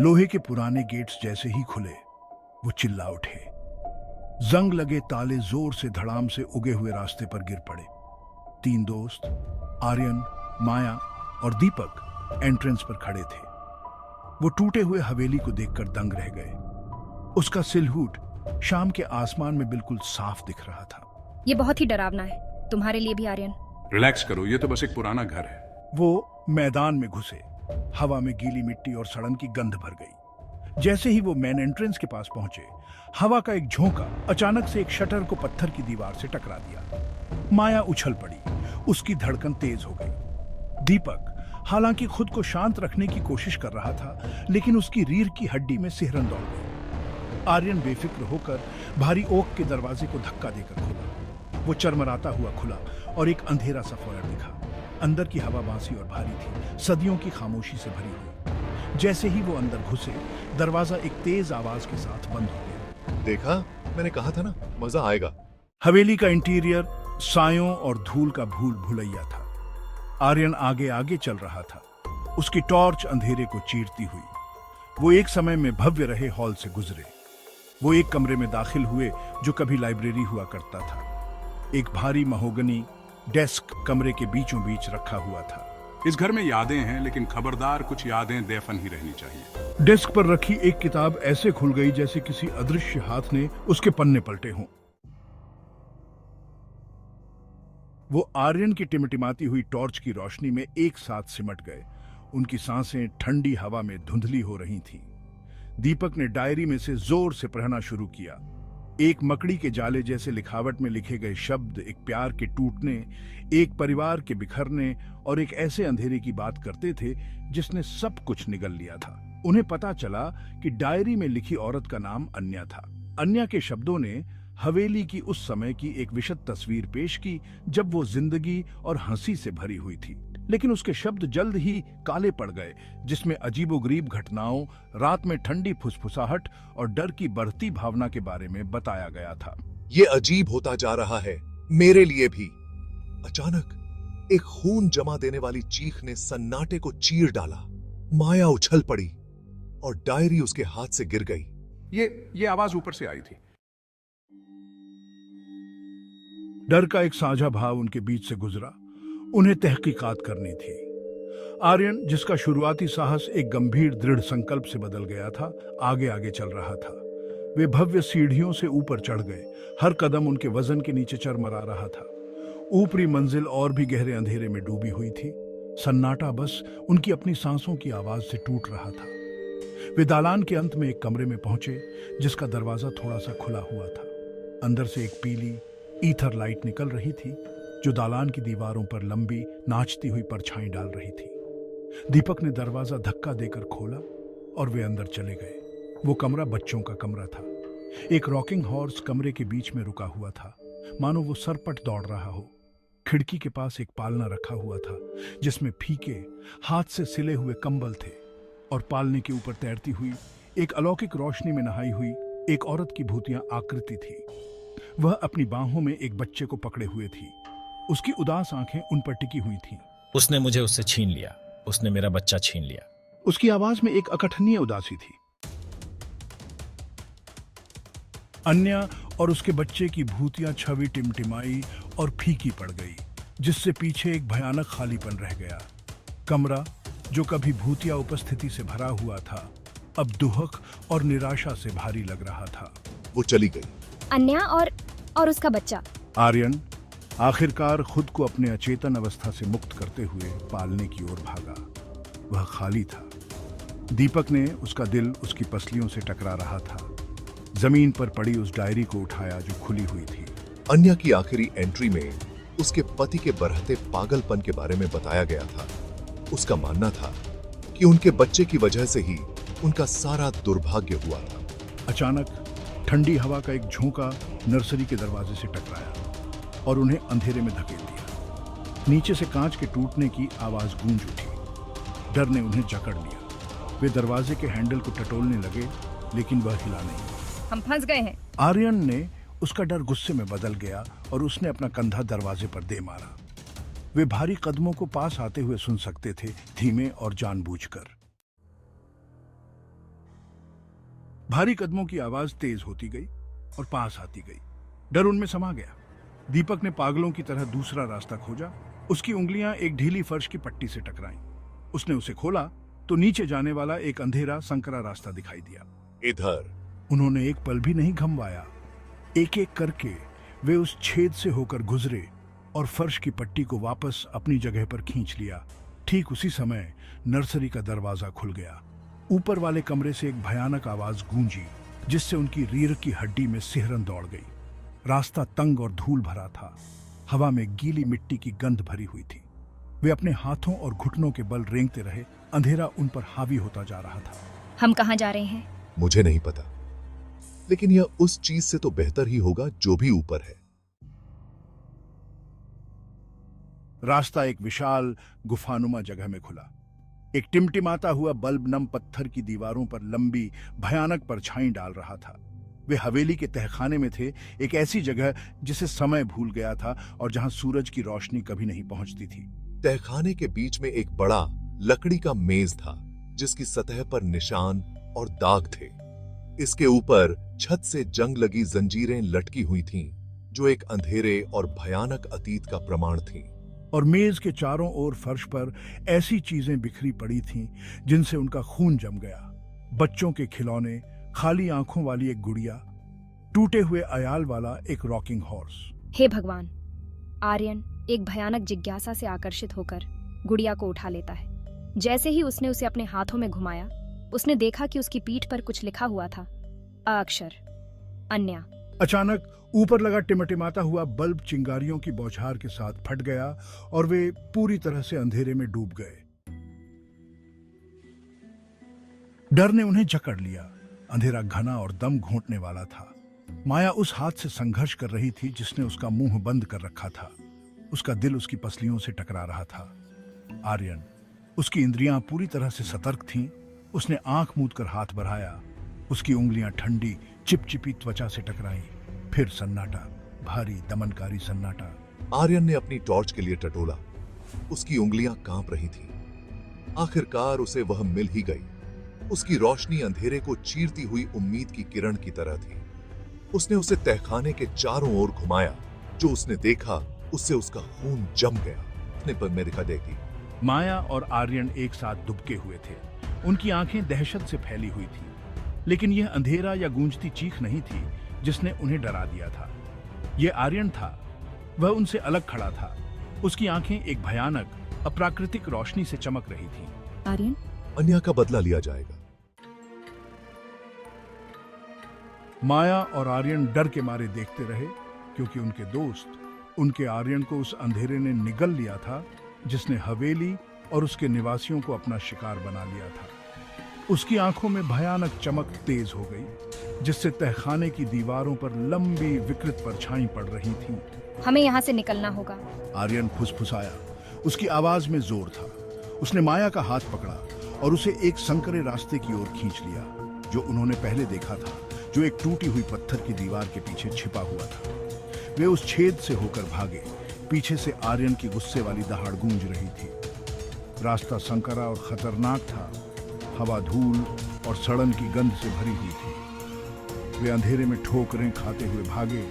लोहे के पुराने गेट्स जैसे ही खुले, वो चिल्ला उठे। जंग लगे ताले जोर से धड़ाम से उगे हुए रास्ते पर गिर पड़े। तीन दोस्त, आर्यन, माया और दीपक एंट्रेंस पर खड़े थे। वो टूटे हुए हवेली को देखकर दंग रह गए। उसका सिलहूट शाम के आसमान में बिल्कुल साफ दिख रहा था। ये बहुत ही डरावना है, तुम्हारे लिए भी आर्यन। रिलैक्स करो, ये तो बस एक पुराना घर है। वो मैदान में घुसे। हवा में गीली मिट्टी और सड़न की गंध भर गई। जैसे ही वो मेन एंट्रेंस के पास पहुंचे, हवा का एक झोंका अचानक से एक शटर को पत्थर की दीवार से टकरा दिया। माया उछल पड़ी, उसकी धड़कन तेज हो गई। दीपक हालांकि खुद को शांत रखने की कोशिश कर रहा था, लेकिन उसकी रीढ़ की हड्डी में सिहरन दौड़ गई। आर्यन बेफिक्र होकर भारी ओक के दरवाजे को धक्का देकर खोला। वो चरमराता हुआ खुला और एक अंधेरा सा फॉयर दिखा। अंदर की हवा बांसी और भारी थी, सदियों की खामोशी से भरी हुई। जैसे ही वो अंदर घुसे, दरवाजा एक तेज आवाज के साथ बंद हो गया। देखा, मैंने कहा था ना, मजा आएगा। हवेली का इंटीरियर सायों और धूल का भूल भुलैया था। आर्यन आगे आगे चल रहा था, उसकी टॉर्च अंधेरे को चीरती हुई। वो एक समय में भव्य रहे हॉल से गुजरे। वो एक कमरे में दाखिल हुए जो कभी लाइब्रेरी हुआ करता था। एक भारी महोगनी डेस्क कमरे के बीचों बीच रखा हुआ था। इस घर में यादें हैं, लेकिन खबरदार, कुछ यादें दफन ही रहनी चाहिए। डेस्क पर रखी एक किताब ऐसे खुल गई जैसे किसी अदृश्य हाथ ने उसके पन्ने पलटे हों। वो आर्यन की टिमटिमाती हुई टॉर्च की रोशनी में एक साथ सिमट गए। उनकी सांसें ठंडी हवा में धुंधली हो रही थीं। दीपक ने डायरी में से जोर से पढ़ना शुरू किया। एक मकड़ी के जाले जैसे लिखावट में लिखे गए शब्द एक प्यार के टूटने, एक परिवार के बिखरने और एक ऐसे अंधेरे की बात करते थे जिसने सब कुछ निगल लिया था। उन्हें पता चला कि डायरी में लिखी औरत का नाम अन्या था। अन्या के शब्दों ने हवेली की उस समय की एक विशद तस्वीर पेश की जब वो जिंदगी और हंसी से भरी हुई थी। लेकिन उसके शब्द जल्द ही काले पड़ गए, जिसमें अजीबोगरीब घटनाओं, रात में ठंडी फुसफुसाहट और डर की बढ़ती भावना के बारे में बताया गया था। ये अजीब होता जा रहा है, मेरे लिए भी। अचानक एक खून जमा देने वाली चीख ने सन्नाटे को चीर डाला। माया उछल पड़ी और डायरी उसके हाथ से गिर गई। ये आवाज ऊपर से आई थी। डर का एक साझा भाव उनके बीच से गुजरा। उन्हें तहकीकात करनी थी। आर्यन, जिसका शुरुआती साहस एक गंभीर दृढ़ संकल्प से बदल गया था, आगे आगे चल रहा था। वे भव्य सीढ़ियों से ऊपर चढ़ गए। हर कदम उनके वजन के नीचे चरमरा रहा था। ऊपरी मंजिल और भी गहरे अंधेरे में डूबी हुई थी। सन्नाटा बस उनकी अपनी सांसों की आवाज से टूट रहा था। वे दालान के अंत में एक कमरे में पहुंचे जिसका दरवाजा थोड़ा सा खुला हुआ था। अंदर से एक पीली ईथर लाइट निकल रही थी जो दालान की दीवारों पर लंबी नाचती हुई परछाई डाल रही थी। दीपक ने दरवाजा धक्का देकर खोला और वे अंदर चले गए। वो कमरा बच्चों का कमरा था। एक रॉकिंग हॉर्स कमरे के बीच में रुका हुआ था, मानो वो सरपट दौड़ रहा हो। खिड़की के पास एक पालना रखा हुआ था जिसमें फीके हाथ से सिले हुए कंबल थे, और पालने के ऊपर तैरती हुई एक अलौकिक रोशनी में नहाई हुई एक औरत की भूतिया आकृति थी। वह अपनी बाहों में एक बच्चे को पकड़े हुए थी। उसकी उदास आंखें उन पर टिकी हुई थीं। उसने मुझे उससे छीन लिया, उसने मेरा बच्चा छीन लिया। उसकी आवाज में एक अकथनीय उदासी थी। अन्या और उसके बच्चे की भूतिया छवि टिमटिमाई और फीकी पड़ गई, जिससे पीछे एक भयानक खालीपन रह गया। कमरा, जो कभी भूतिया उपस्थिति से भरा हुआ था, अब दुहक और निराशा से भारी लग रहा था। वो चली गई। अन्या और उसका बच्चा। आर्यन आखिरकार खुद को अपने अचेतन अवस्था से मुक्त करते हुए पालने की ओर भागा। वह खाली था। दीपक ने उसका दिल उसकी पसलियों से टकरा रहा था। जमीन पर पड़ी उस डायरी को उठाया जो खुली हुई थी। अन्या की आखिरी एंट्री में उसके पति के बरहते पागलपन के बारे में बताया गया था। उसका मानना था कि उनके बच्चे की वजह से ही उनका सारा दुर्भाग्य हुआ था। अचानक ठंडी हवा का एक झोंका नर्सरी के दरवाजे से टकराया और उन्हें अंधेरे में धकेल दिया। नीचे से कांच के टूटने की आवाज गूंज उठी। डर ने उन्हें जकड़ लिया। वे दरवाजे के हैंडल को टटोलने लगे, लेकिन वह हिला नहीं। हम फंस गए हैं। आर्यन ने उसका डर गुस्से में बदल गया और उसने अपना कंधा दरवाजे पर दे मारा। वे भारी कदमों को पास आते हुए सुन सकते थे, धीमे और जानबूझकर। भारी कदमों की आवाज तेज होती गई और पास आती गई। डर उनमें समा गया। दीपक ने पागलों की तरह दूसरा रास्ता खोजा। उसकी उंगलियां एक ढीली फर्श की पट्टी से टकराईं। उसने उसे खोला तो नीचे जाने वाला एक अंधेरा संकरा रास्ता दिखाई दिया। इधर। उन्होंने एक पल भी नहीं घमवाया। एक एक करके वे उस छेद से होकर गुजरे और फर्श की पट्टी को वापस अपनी जगह पर खींच लिया। ठीक उसी समय नर्सरी का दरवाजा खुल गया। ऊपर वाले कमरे से एक भयानक आवाज गूंजी, जिससे उनकी रीढ़ की हड्डी में सिहरन दौड़ गई। रास्ता तंग और धूल भरा था। हवा में गीली मिट्टी की गंध भरी हुई थी। वे अपने हाथों और घुटनों के बल रेंगते रहे। अंधेरा उन पर हावी होता जा रहा था। हम कहाँ जा रहे हैं? मुझे नहीं पता, लेकिन यह उस चीज से तो बेहतर ही होगा जो भी ऊपर है। रास्ता एक विशाल गुफानुमा जगह में खुला। एक टिमटिमाता हुआ बल्ब नम पत्थर की दीवारों पर लंबी भयानक परछाई डाल रहा था। वे हवेली के तहखाने में थे, एक ऐसी जगह जिसे समय भूल गया था और जहां सूरज की रोशनी कभी नहीं पहुंचती थी। तहखाने के बीच में एक बड़ा लकड़ी का मेज था, जिसकी सतह पर निशान और दाग थे। इसके ऊपर छत से जंग लगी जंजीरें लटकी हुई थीं, जो एक अंधेरे और भयानक अतीत का प्रमाण थीं। और मेज के चारों ओर फर्श पर ऐसी चीजें बिखरी पड़ी थीं जिनसे उनका खून जम गया। बच्चों के खिलौने, खाली आंखों वाली एक गुड़िया, टूटे हुए अयाल वाला एक रॉकिंग हॉर्स। हे भगवान! आर्यन एक भयानक जिज्ञासा से आकर्षित होकर गुड़िया को उठा लेता है। जैसे ही उसने उसे अपने हाथों में घुमाया, उसने देखा कि उसकी पीठ पर कुछ लिखा हुआ था। अक्षर अन्या। अचानक ऊपर लगा टिमटिमाता हुआ बल्ब चिंगारियों की बौछार के साथ फट गया और वे पूरी तरह से अंधेरे में डूब गए। डर ने उन्हें जकड़ लिया। अंधेरा घना और दम घोंटने वाला था। माया उस हाथ से संघर्ष कर रही थी जिसने उसका मुंह बंद कर रखा था। उसका दिल उसकी पसलियों से टकरा रहा था। आर्यन, उसकी इंद्रियां पूरी तरह से सतर्क थीं। उसने आंख मूंद कर हाथ बढ़ाया। उसकी उंगलियां ठंडी चिपचिपी त्वचा से टकराईं। फिर सन्नाटा, भारी दमनकारी सन्नाटा। आर्यन ने अपनी टॉर्च के लिए टटोला। उसकी उंगलियां कांप रही थीं। आखिरकार उसे वह मिल ही गई। उसकी रोशनी अंधेरे को चीरती हुई उम्मीद की किरण की तरह थी। उसने उसे तहखाने के चारों ओर घुमाया। जो उसने देखा, उससे उसका खून जम गया। अपने पर में दिखा देगी। माया और आर्यन एक साथ दुबके हुए थे। उनकी आंखें दहशत से फैली हुई थी। लेकिन यह अंधेरा या गूंजती चीख नहीं थी जिसने उन्हें डरा दिया था। यह आर्यन था। वह उनसे अलग खड़ा था। उसकी आंखें एक भयानक, अप्राकृतिक रोशनी से चमक रही थीं। आर्यन? अन्या का बदला लिया जाएगा। माया और आर्यन डर के मारे देखते रहे, क्योंकि उनके दोस्त, उनके आर्यन को उस अंधेरे ने निगल लिया था जिसने हवेली और उसके निवासियों को अपना शिकार बना लिया था। उसकी आंखों में भयानक चमक तेज हो गई, जिससे तहखाने की दीवारों पर लंबी विकृत परछाई पड़ रही थीं। हमें यहाँ से निकलना होगा। आर्यन फुसफुसाया। उसकी आवाज में जोर था। उसने माया का हाथ पकड़ा और उसे एक संकरे रास्ते की ओर खींच लिया, जो उन्होंने पहले देखा था, जो एक टूटी हुई पत्थर की दीवार के पीछे छिपा हुआ था। वे उस छेद से होकर भागे। पीछे से आर्यन की गुस्से वाली दहाड़ गूंज रही थी। रास्ता संकरा और खतरनाक था। हवा धूल और सड़न की गंध से भरी हुई थी। वे अंधेरे में ठोकरें खाते हुए भागे।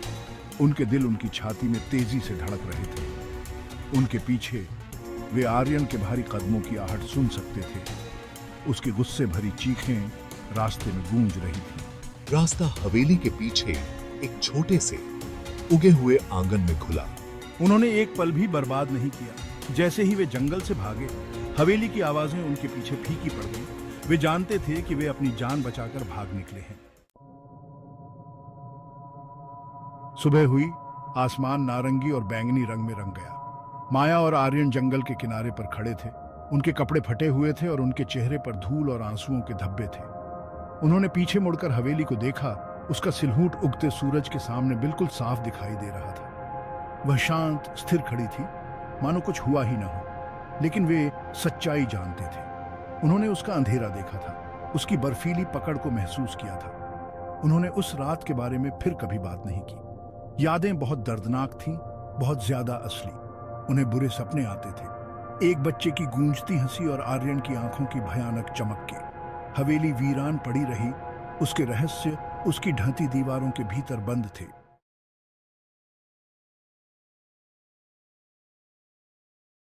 उनके दिल उनकी छाती में तेजी से धड़क रहे थे। उनके पीछे वे आर्यन के भारी कदमों की आहट सुन सकते थे। उसकी गुस्से भरी चीखें रास्ते में गूंज रही थी। रास्ता हवेली के पीछे एक छोटे से उगे हुए आंगन में खुला। उन्होंने एक पल भी बर्बाद नहीं किया। जैसे ही वे जंगल से भागे, हवेली की आवाजें उनके पीछे फीकी पड़ गईं। वे जानते थे कि वे अपनी जान बचाकर भाग निकले हैं। सुबह हुई। आसमान नारंगी और बैंगनी रंग में रंग गया। माया और आर्यन जंगल के किनारे पर खड़े थे। उनके कपड़े फटे हुए थे और उनके चेहरे पर धूल और आंसुओं के धब्बे थे। उन्होंने पीछे मुड़कर हवेली को देखा। उसका सिलहूट उगते सूरज के सामने बिल्कुल साफ दिखाई दे रहा था। वह शांत स्थिर खड़ी थी, मानो कुछ हुआ ही न हो। लेकिन वे सच्चाई जानते थे। उन्होंने उसका अंधेरा देखा था, उसकी बर्फीली पकड़ को महसूस किया था। उन्होंने उस रात के बारे में फिर कभी बात नहीं की। यादें बहुत दर्दनाक थीं, बहुत ज्यादा असली। उन्हें बुरे सपने आते थे। एक बच्चे की गूंजती हंसी और आर्यन की आंखों की भयानक चमक के। हवेली वीरान पड़ी रही उसके रहस्य उसकी ढहती दीवारों के भीतर बंद थे।